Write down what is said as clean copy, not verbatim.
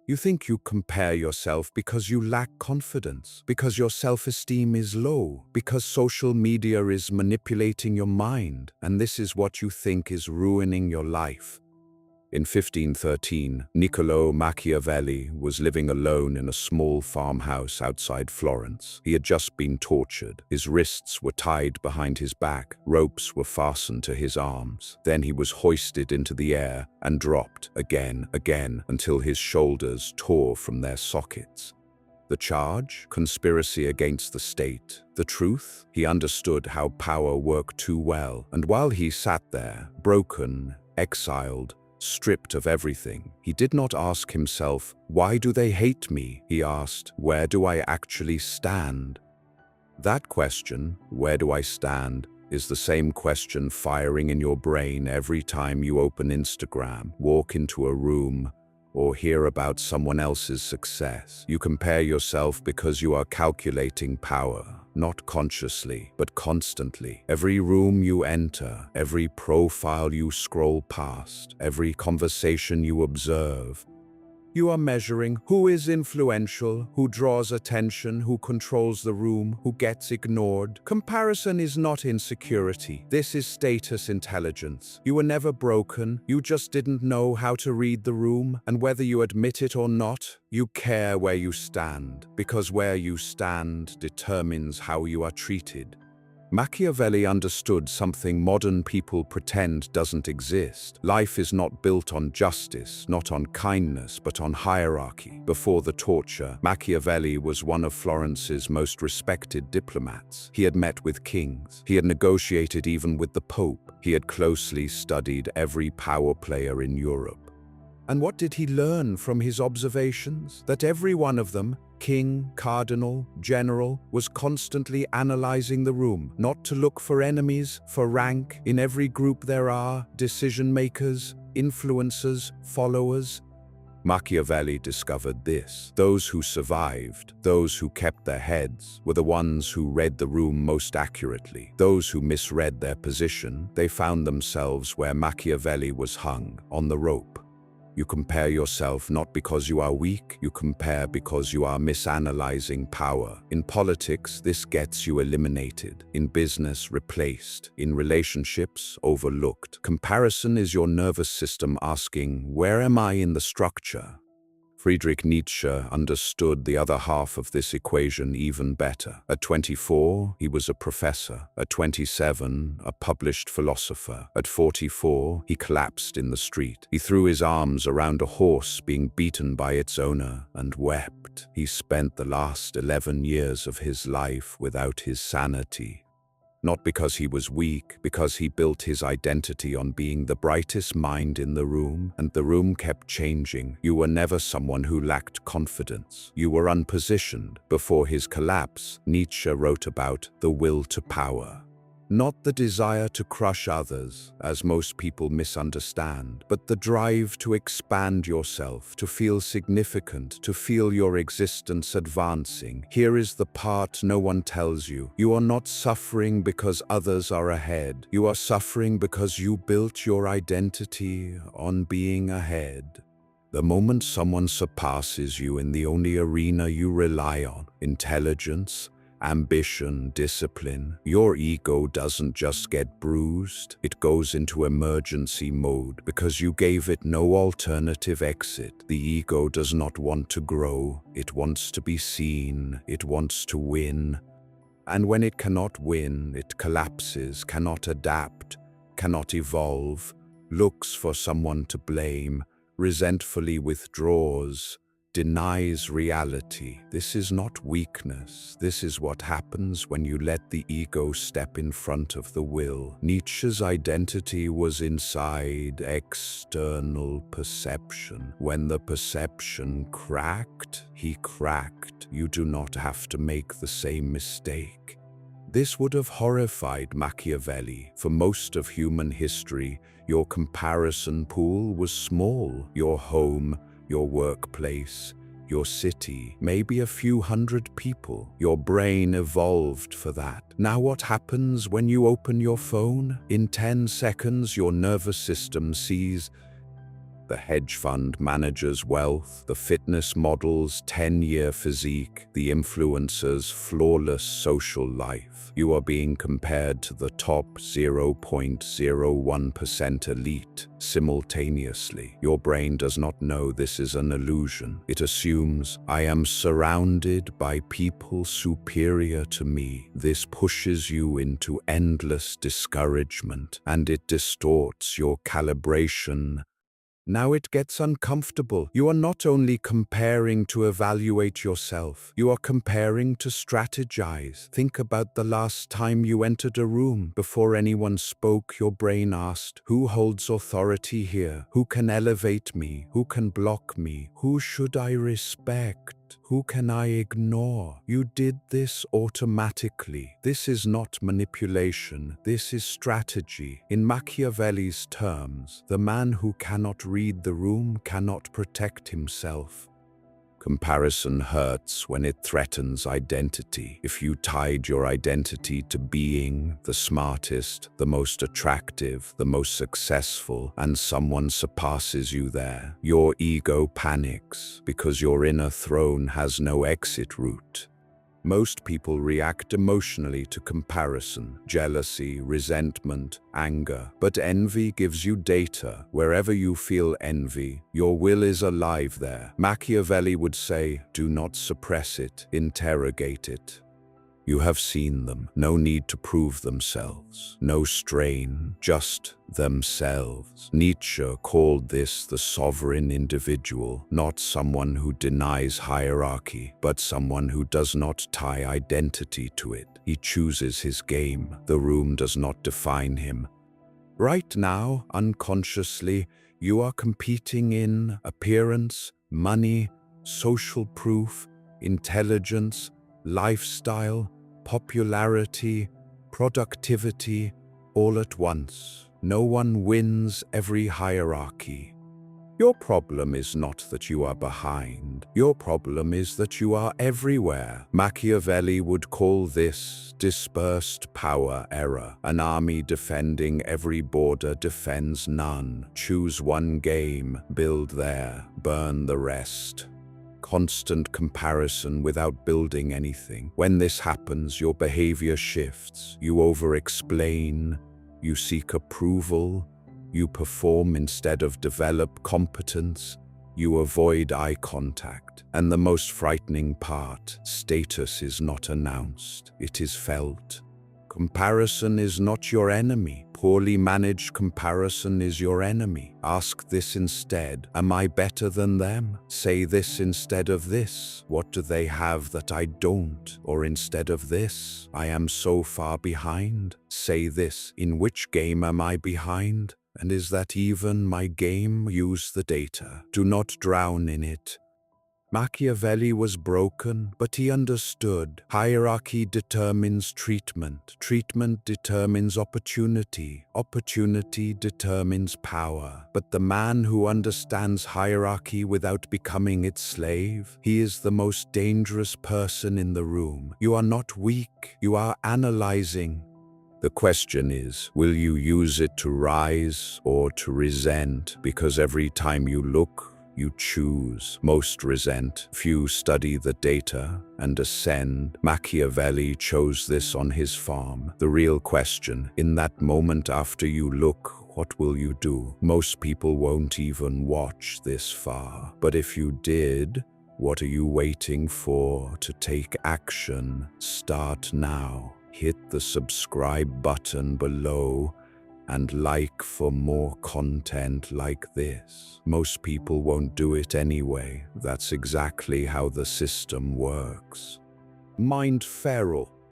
You think you compare yourself because you lack confidence, because your self-esteem is low, because social media is manipulating your mind, and this is what you think is ruining your life. In 1513, Niccolò Machiavelli was living alone in a small farmhouse outside Florence. He had just been tortured. His wrists were tied behind his back, ropes were fastened to his arms. Then he was hoisted into the air and dropped again, until his shoulders tore from their sockets. The charge? Conspiracy against the state. The truth? He understood how power worked too well, and while he sat there, broken, exiled, stripped of everything, he did not ask himself, "Why do they hate me?" He asked, "Where do I actually stand?" That question, "Where do I stand?" is the same question firing in your brain every time you open Instagram, walk into a room, or hear about someone else's success. You compare yourself because you are calculating power, not consciously, but constantly. Every room you enter, every profile you scroll past, every conversation you observe, you are measuring who is influential, who draws attention, who controls the room, who gets ignored. Comparison is not insecurity. This is status intelligence. You were never broken. You just didn't know how to read the room. And whether you admit it or not, you care where you stand, because where you stand determines how you are treated. Machiavelli understood something modern people pretend doesn't exist. Life is not built on justice, not on kindness, but on hierarchy. Before the torture, Machiavelli was one of Florence's most respected diplomats. He had met with kings. He had negotiated even with the Pope. He had closely studied every power player in Europe. And what did he learn from his observations? That every one of them, king, cardinal, general, was constantly analyzing the room, not to look for enemies, for rank. In every group there are decision-makers, influencers, followers. Machiavelli discovered this. Those who survived, those who kept their heads, were the ones who read the room most accurately. Those who misread their position, they found themselves where Machiavelli was hung, on the rope. You compare yourself not because you are weak, you compare because you are misanalyzing power. In politics, this gets you eliminated. In business, replaced. In relationships, overlooked. Comparison is your nervous system asking, where am I in the structure? Friedrich Nietzsche understood the other half of this equation even better. At 24, he was a professor. At 27, a published philosopher. At 44, he collapsed in the street. He threw his arms around a horse being beaten by its owner and wept. He spent the last 11 years of his life without his sanity. Not because he was weak, because he built his identity on being the brightest mind in the room, and the room kept changing. You were never someone who lacked confidence. You were unpositioned. Before his collapse, Nietzsche wrote about the will to power. Not the desire to crush others, as most people misunderstand, but the drive to expand yourself, to feel significant, to feel your existence advancing. Here is the part no one tells you. You are not suffering because others are ahead. You are suffering because you built your identity on being ahead. The moment someone surpasses you in the only arena you rely on, intelligence, ambition, discipline, your ego doesn't just get bruised, it goes into emergency mode because you gave it no alternative exit. The ego does not want to grow, it wants to be seen, it wants to win. And when it cannot win, it collapses, cannot adapt, cannot evolve, looks for someone to blame, resentfully withdraws, denies reality. This is not weakness. This is what happens when you let the ego step in front of the will. Nietzsche's identity was inside external perception. When the perception cracked, he cracked. You do not have to make the same mistake. This would have horrified Machiavelli. For most of human history, your comparison pool was small. Your home, your workplace, your city, maybe a few hundred people. Your brain evolved for that. Now what happens when you open your phone? In 10 seconds, your nervous system sees the hedge fund manager's wealth, the fitness model's 10-year physique, the influencer's flawless social life. You are being compared to the top 0.01% elite simultaneously. Your brain does not know this is an illusion. It assumes, I am surrounded by people superior to me. This pushes you into endless discouragement, and it distorts your calibration. Now it gets uncomfortable. You are not only comparing to evaluate yourself, you are comparing to strategize. Think about the last time you entered a room. Before anyone spoke, your brain asked, who holds authority here? Who can elevate me? Who can block me? Who should I respect? Who can I ignore? You did this automatically. This is not manipulation. This is strategy. In Machiavelli's terms, the man who cannot read the room cannot protect himself. Comparison hurts when it threatens identity. If you tied your identity to being the smartest, the most attractive, the most successful, and someone surpasses you there, your ego panics because your inner throne has no exit route. Most people react emotionally to comparison, jealousy, resentment, anger. But envy gives you data. Wherever you feel envy, your will is alive there. Machiavelli would say, do not suppress it, interrogate it. You have seen them. No need to prove themselves. No strain, just themselves. Nietzsche called this the sovereign individual, not someone who denies hierarchy, but someone who does not tie identity to it. He chooses his game. The room does not define him. Right now, unconsciously, you are competing in appearance, money, social proof, intelligence, lifestyle, popularity, productivity, all at once. No one wins every hierarchy. Your problem is not that you are behind. Your problem is that you are everywhere. Machiavelli would call this dispersed power error. An army defending every border defends none. Choose one game, build there, burn the rest. Constant comparison without building anything. When this happens, your behavior shifts. You over-explain, you seek approval, you perform instead of develop competence, you avoid eye contact. And the most frightening part, status is not announced, it is felt. Comparison is not your enemy. Poorly managed comparison is your enemy. Ask this instead. Am I better than them? Say this instead of this. What do they have that I don't? Or instead of this, I am so far behind. Say this. In which game am I behind? And is that even my game? Use the data. Do not drown in it. Machiavelli was broken, but he understood. Hierarchy determines treatment. Treatment determines opportunity. Opportunity determines power. But the man who understands hierarchy without becoming its slave, he is the most dangerous person in the room. You are not weak. You are analyzing. The question is, will you use it to rise or to resent? Because every time you look, you choose. Most resent, few study the data and ascend. Machiavelli chose this on his farm. The real question, in that moment after you look, what will you do? Most people won't even watch this far. But if you did, what are you waiting for to take action? Start now. Hit the subscribe button below and like for more content like this. Most people won't do it anyway. That's exactly how the system works. Mindferal.